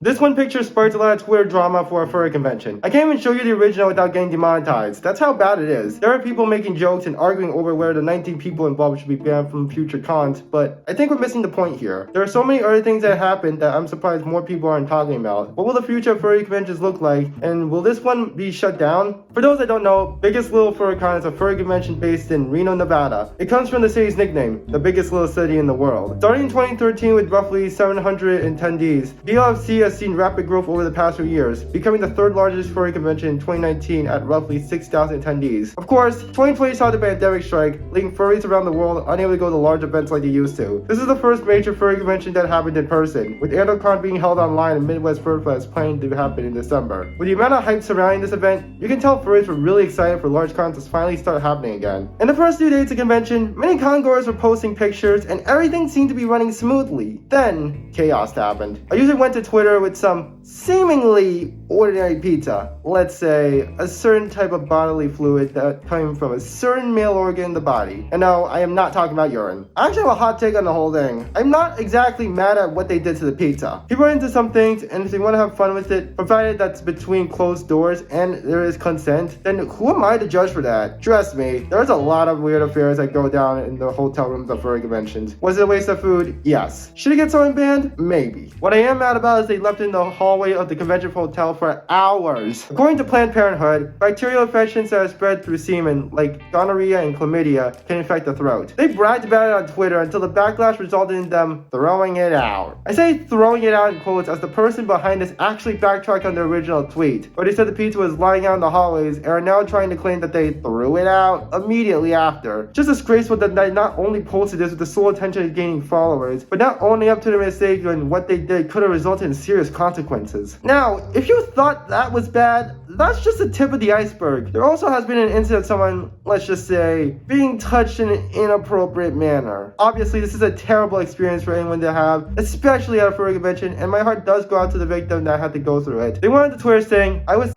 This one picture sparked a lot of Twitter drama for a furry convention. I can't even show you the original without getting demonetized. That's how bad it is. There are people making jokes and arguing over whether the 19 people involved should be banned from future cons, but I think we're missing the point here. There are so many other things that happened that I'm surprised more people aren't talking about. What will the future of furry conventions look like, and will this one be shut down? For those that don't know, Biggest Little Furcon is a furry convention based in Reno, Nevada. It comes from the city's nickname, the biggest little city in the world. Starting in 2013 with roughly 700 attendees, BLFC has seen rapid growth over the past few years, becoming the third largest furry convention in 2019 at roughly 6,000 attendees. Of course, 2020 saw the pandemic strike, leaving furries around the world unable to go to large events like they used to. This is the first major furry convention that happened in person, with AnnoCon being held online and Midwest Fur Fest planned to happen in December. With the amount of hype surrounding this event, you can tell furries were really excited for large cons to finally start happening again. In the first few days of convention, many congoers were posting pictures and everything seemed to be running smoothly. Then, chaos happened. I usually went to Twitter with some seemingly ordinary pizza. Let's say a certain type of bodily fluid that came from a certain male organ in the body. And no, I am not talking about urine. I actually have a hot take on the whole thing. I'm not exactly mad at what they did to the pizza. People are into some things, and if they want to have fun with it, provided that's between closed doors and there is consent, then who am I to judge for that? Trust me, there's a lot of weird affairs that go down in the hotel rooms of furry conventions. Was it a waste of food? Yes. Should it get someone banned? Maybe. What I am mad about is they left in the hallway of the convention hotel for hours. According to Planned Parenthood, bacterial infections that are spread through semen, like gonorrhea and chlamydia, can infect the throat. They bragged about it on Twitter until the backlash resulted in them throwing it out. I say throwing it out in quotes as the person behind this actually backtracked on the original tweet, where they said the pizza was lying out in the hallways and are now trying to claim that they threw it out immediately after. Just disgraceful that they not only posted this with the sole intention of gaining followers, but not owning up to their mistake and what they did could have resulted in serious consequences. Now, if you thought that was bad, that's just the tip of the iceberg. There also has been an incident of someone, let's just say, being touched in an inappropriate manner. Obviously, this is a terrible experience for anyone to have, especially at a furry convention, and my heart does go out to the victim that had to go through it. They went on to Twitter saying, "I was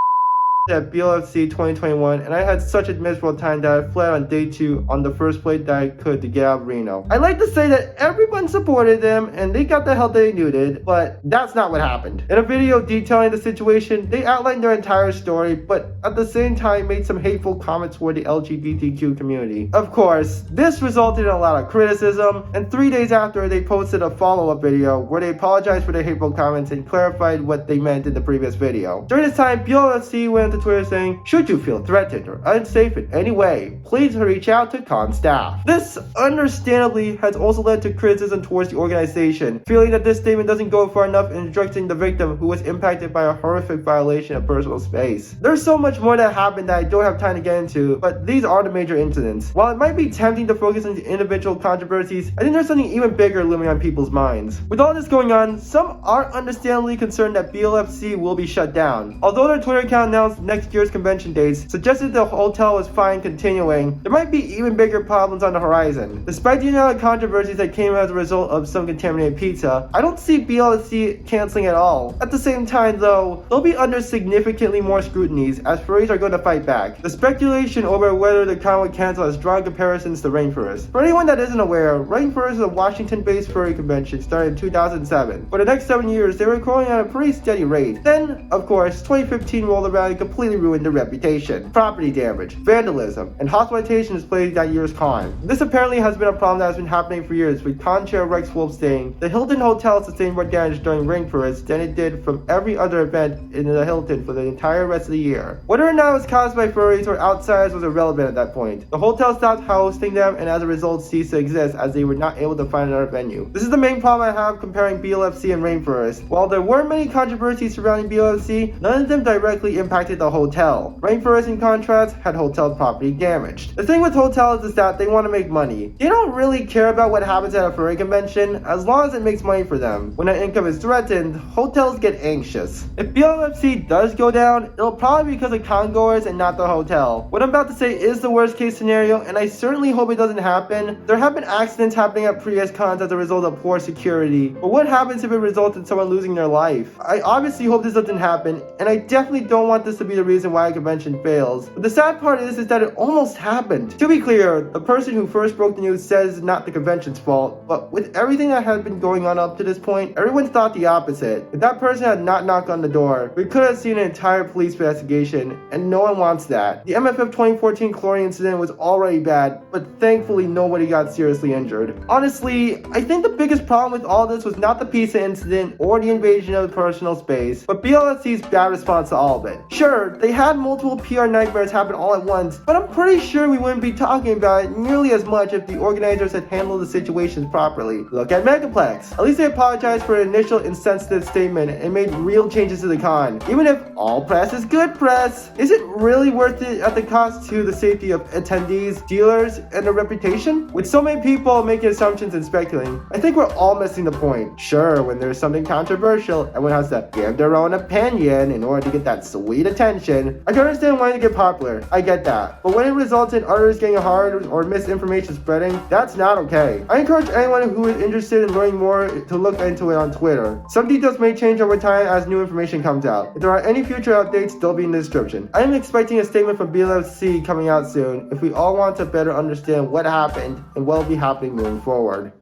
at BLFC 2021 and I had such a miserable time that I fled on day 2 on the first flight that I could to get out of Reno." I like to say that everyone supported them and they got the help they needed, but that's not what happened. In a video detailing the situation, they outlined their entire story, but at the same time made some hateful comments toward the LGBTQ community. Of course, this resulted in a lot of criticism, and 3 days after, they posted a follow-up video where they apologized for their hateful comments and clarified what they meant in the previous video. During this time, BLFC went to Twitter saying, "Should you feel threatened or unsafe in any way, please reach out to con staff." This understandably has also led to criticism towards the organization, feeling that this statement doesn't go far enough in instructing the victim who was impacted by a horrific violation of personal space. There's so much more that happened that I don't have time to get into, but these are the major incidents. While it might be tempting to focus on the individual controversies, I think there's something even bigger looming on people's minds. With all this going on, some are understandably concerned that BLFC will be shut down. Although their Twitter account announced next year's convention dates suggested the hotel was fine continuing, there might be even bigger problems on the horizon. Despite the amount of controversies that came as a result of some contaminated pizza, I don't see BLFC canceling at all. At the same time though, they'll be under significantly more scrutinies as furries are going to fight back. The speculation over whether the con would cancel has drawn comparisons to Rainforest. For anyone that isn't aware, Rainforest is a Washington-based furry convention started in 2007. For the next 7 years, they were growing at a pretty steady rate. Then, of course, 2015 rolled around and completely ruined their reputation. Property damage, vandalism, and hospitalization displayed that year's con. This apparently has been a problem that has been happening for years, with con chair Rex Wolf saying the Hilton Hotel sustained more damage during Rainforest than it did from every other event in the Hilton for the entire rest of the year. Whether or not it was caused by furries or outsiders was irrelevant at that point. The hotel stopped hosting them and as a result ceased to exist as they were not able to find another venue. This is the main problem I have comparing BLFC and Rainforest. While there were many controversies surrounding BLFC, none of them directly impacted the hotel. Rainforest, in contrast, had hotel property damaged. The thing with hotels is that they want to make money. They don't really care about what happens at a furry convention as long as it makes money for them. When their income is threatened, hotels get anxious. If BLFC does go down, it'll probably be because of congoers and not the hotel. What I'm about to say is the worst case scenario, and I certainly hope it doesn't happen. There have been accidents happening at previous cons as a result of poor security, but what happens if it results in someone losing their life? I obviously hope this doesn't happen, and I definitely don't want this to be be the reason why a convention fails. But the sad part is that it almost happened. To be clear, the person who first broke the news says it's not the convention's fault, but with everything that had been going on up to this point, everyone thought the opposite. If that person had not knocked on the door, we could have seen an entire police investigation, and no one wants that. The MFF 2014 chlorine incident was already bad, but thankfully nobody got seriously injured. Honestly, I think the biggest problem with all this was not the pizza incident or the invasion of the personal space, but BLFC's bad response to all of it. Sure, they had multiple PR nightmares happen all at once, but I'm pretty sure we wouldn't be talking about it nearly as much if the organizers had handled the situations properly. Look at Megaplex. At least they apologized for an initial insensitive statement and made real changes to the con. Even if all press is good press, is it really worth it at the cost to the safety of attendees, dealers, and their reputation? With so many people making assumptions and speculating, I think we're all missing the point. Sure, when there's something controversial, everyone has to give their own opinion in order to get that sweet attention. I can understand wanting to get popular, I get that. But when it results in others getting hard or misinformation spreading, that's not okay. I encourage anyone who is interested in learning more to look into it on Twitter. Some details may change over time as new information comes out. If there are any future updates, they'll be in the description. I am expecting a statement from BLFC coming out soon if we all want to better understand what happened and what will be happening moving forward.